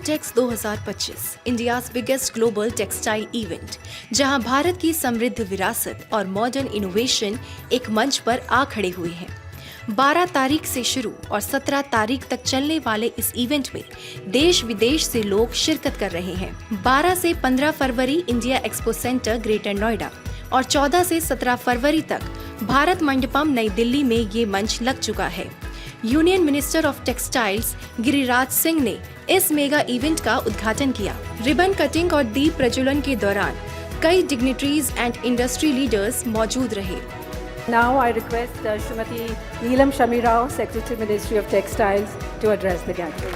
Takes 2025 India's biggest global textile event, जहां भारत की समृद्ध विरासत और मॉडर्न इनोवेशन एक मंच पर आ खड़े हुए हैं। 12 तारीख से शुरू और 17 तारीख तक चलने वाले इस इवेंट में देश विदेश से लोग शिरकत कर रहे हैं। 12 से 15 फरवरी India expo centre greater Noida और 14 से 17 फरवरी तक भारत मंडपम नई दिल्ली में ये मंच लग चुका है। Union minister of textiles Giriraj Singh ने इस मेगा इवेंट का उद्घाटन किया। रिबन कटिंग और दीप प्रज्वलन के दौरान कई डिग्निटरीज एंड इंडस्ट्री लीडर्स मौजूद रहे। Now I request Srimati Neelam Shami Rao, Secretary Ministry of Textiles, to address the gathering.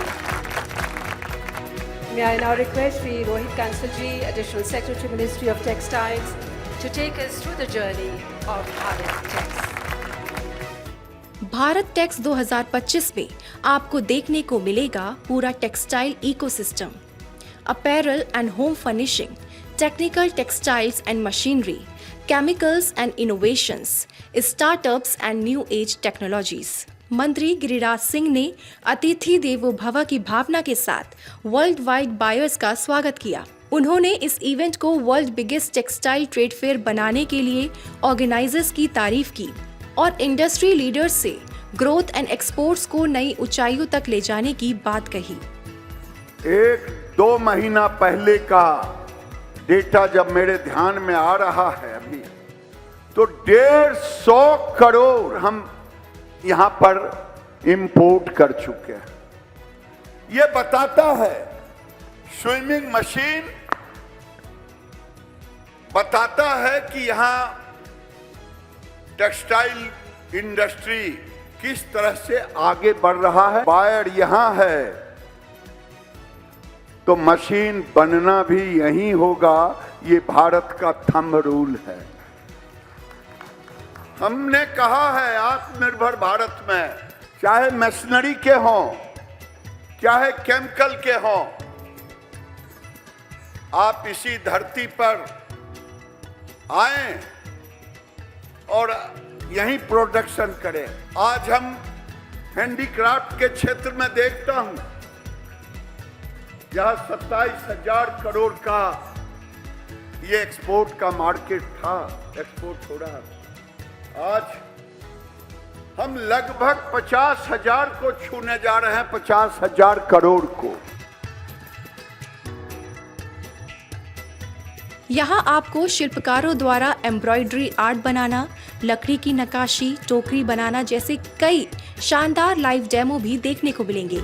May I now request Shri Rohit Kansalji, Additional Secretary Ministry of Textiles, to take us through the journey of Bharat Tex. Bharat Tex 2025 में आपको देखने को मिलेगा पूरा textile ecosystem, apparel and home furnishing, technical textiles and machinery, chemicals and innovations, startups and new age technologies. मंत्री गिरिराज सिंह ने अतिथि देवो भव की भावना के साथ वर्ल्ड वाइड बायर्स का स्वागत किया। उन्होंने इस इवेंट को world biggest textile trade fair बनाने के लिए ऑर्गेनाइजर्स की तारीफ की और इंडस्ट्री लीडर्स से ग्रोथ एंड एक्सपोर्ट्स को नई ऊंचाइयों तक ले जाने की बात कही। 1-2 महीना पहले का डेटा जब मेरे ध्यान में आ रहा है अभी, तो 150 करोड़ हम यहां पर इंपोर्ट कर चुके हैं। ये बताता है स्विमिंग मशीन, बताता है कि यहां टेक्सटाइल इंडस्ट्री किस तरह से आगे बढ़ रहा है। बायर यहां है तो मशीन बनना भी यहीं होगा। ये भारत का थंब रूल है। हमने कहा है आत्मनिर्भर भारत में, चाहे मशीनरी के हों, चाहे केमिकल के हों, आप इसी धरती पर आएं और यहीं प्रोडक्शन करें। आज हम हैंडीक्राफ्ट के क्षेत्र में देखता हूं, जहां 27,000 करोड़ का ये एक्सपोर्ट का मार्केट था, एक्सपोर्ट हो रहा था। आज हम लगभग 50,000 को छूने जा रहे हैं, 50,000 करोड़ को। यहाँ आपको शिल्पकारों द्वारा एम्ब्रॉयडरी आर्ट बनाना, लकड़ी की नक्काशी, टोकरी बनाना जैसे कई शानदार लाइव डेमो भी देखने को मिलेंगे।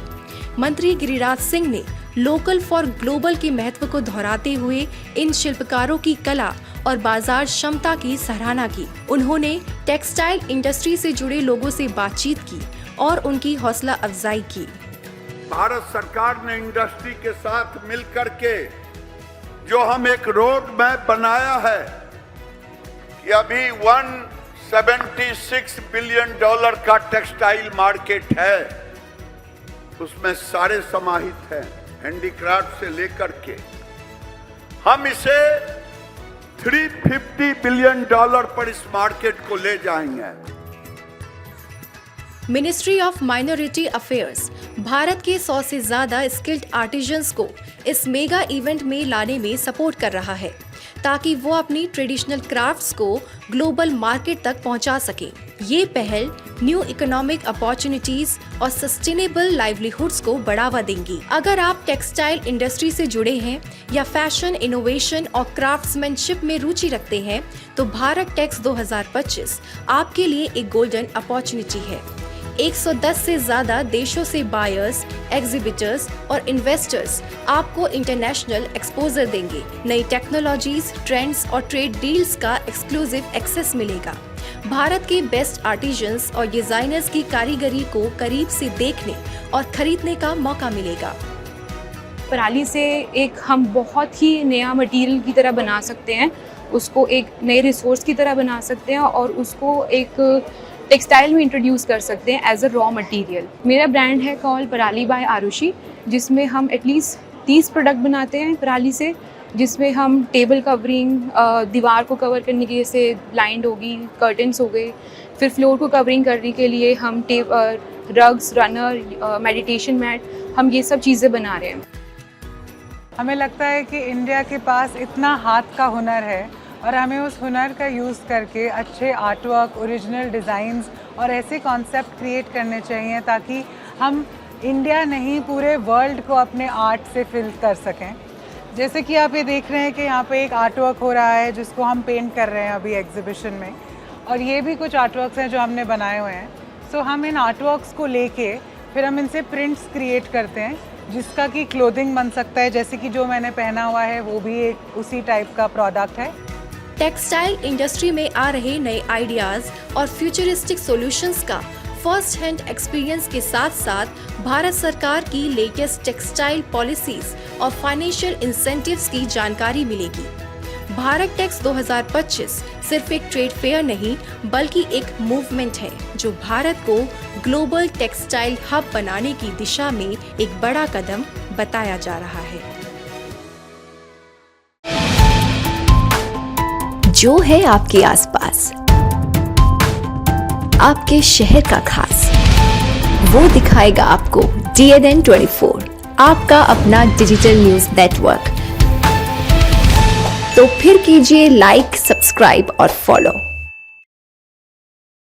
मंत्री गिरिराज सिंह ने लोकल फॉर ग्लोबल के महत्व को दोहराते हुए इन शिल्पकारों की कला और बाजार क्षमता की सराहना की। उन्होंने टेक्सटाइल इंडस्ट्री से जुड़े लोगों से बातचीत की और उनकी हौसला अफजाई की। भारत सरकार ने इंडस्ट्री के साथ मिलकर के जो हम एक रोड मैप बनाया है कि अभी $176 बिलियन का टेक्सटाइल मार्केट है, उसमें सारे समाहित हैं, हैंडीक्राफ्ट से लेकर के। हम इसे $350 बिलियन पर इस मार्केट को ले जाएंगे। Ministry of minority affairs Bharat के 100 से ज्यादा स्किल्ड आर्टिजन्स को इस मेगा इवेंट में लाने में सपोर्ट कर रहा है, ताकि वो अपनी ट्रेडिशनल क्राफ्ट्स को ग्लोबल मार्केट तक पहुंचा सके। ये पहल न्यू इकोनॉमिक अपॉर्चुनिटीज और सस्टेनेबल लाइवलीहुड्स को बढ़ावा देंगी। अगर आप टेक्सटाइल इंडस्ट्री से जुड़े हैं या फैशन, इनोवेशन और क्राफ्ट्समैनशिप में रुचि रखते हैं, तो भारत टेक्स 2025 आपके लिए एक गोल्डन अपॉर्चुनिटी है। 110 से ज्यादा देशों से बायर्स, एग्जीबिटर्स और इन्वेस्टर्स आपको इंटरनेशनल एक्सपोजर देंगे। नई टेक्नोलॉजीज, ट्रेंड्स और ट्रेड डील्स का एक्सक्लूसिव एक्सेस मिलेगा। भारत के बेस्ट आर्टिजन्स और डिजाइनर्स की कारीगरी को करीब से देखने और खरीदने का मौका मिलेगा। पराली से एक हम बहुत ही नया मटेरियल की तरह बना सकते हैं, उसको एक नए रिसोर्स की तरह बना सकते हैं और उसको एक टेक्सटाइल में इंट्रोड्यूस कर सकते हैं एज अ रॉ मटेरियल। मेरा ब्रांड है कॉल पराली बाय आरुषि, जिसमें हम एटलीस्ट 30 प्रोडक्ट बनाते हैं पराली से, जिसमें हम टेबल कवरिंग, दीवार को कवर करने के लिए जैसे ब्लाइंड होगी, कर्टन्स हो गए, फिर फ्लोर को कवरिंग करने के लिए हम रग्स, रनर, मेडिटेशन मैट, हम ये सब चीज़ें बना रहे हैं। हमें लगता है कि इंडिया के पास इतना हाथ का हुनर है और हमें उस हुनर का यूज़ करके अच्छे आर्टवर्क, ओरिजिनल डिज़ाइंस और ऐसे कॉन्सेप्ट क्रिएट करने चाहिए ताकि हम इंडिया नहीं पूरे वर्ल्ड को अपने आर्ट से फिल कर सकें। जैसे कि आप ये देख रहे हैं कि यहाँ पे एक आर्टवर्क हो रहा है जिसको हम पेंट कर रहे हैं अभी एग्जीबिशन में, और ये भी कुछ आर्टवर्क्स हैं जो हमने बनाए हुए हैं। सो हम इन आर्टवर्क्स को लेके फिर हम इनसे प्रिंट्स क्रिएट करते हैं जिसका कि क्लोथिंग बन सकता है, जैसे कि जो मैंने पहना हुआ है वो भी एक उसी टाइप का प्रोडक्ट है। टेक्सटाइल इंडस्ट्री में आ रहे नए आइडियाज और फ्यूचरिस्टिक सॉल्यूशंस का फर्स्ट हैंड एक्सपीरियंस के साथ साथ भारत सरकार की लेटेस्ट टेक्सटाइल पॉलिसीज और फाइनेंशियल इंसेंटिव्स की जानकारी मिलेगी। भारत टेक्स 2025 सिर्फ एक ट्रेड फेयर नहीं बल्कि एक मूवमेंट है जो भारत को ग्लोबल टेक्सटाइल हब बनाने की दिशा में एक बड़ा कदम बताया जा रहा है। जो है आपके आसपास, आपके शहर का खास, वो दिखाएगा आपको DNN 24, आपका अपना डिजिटल न्यूज नेटवर्क। तो फिर कीजिए लाइक, सब्सक्राइब और फॉलो।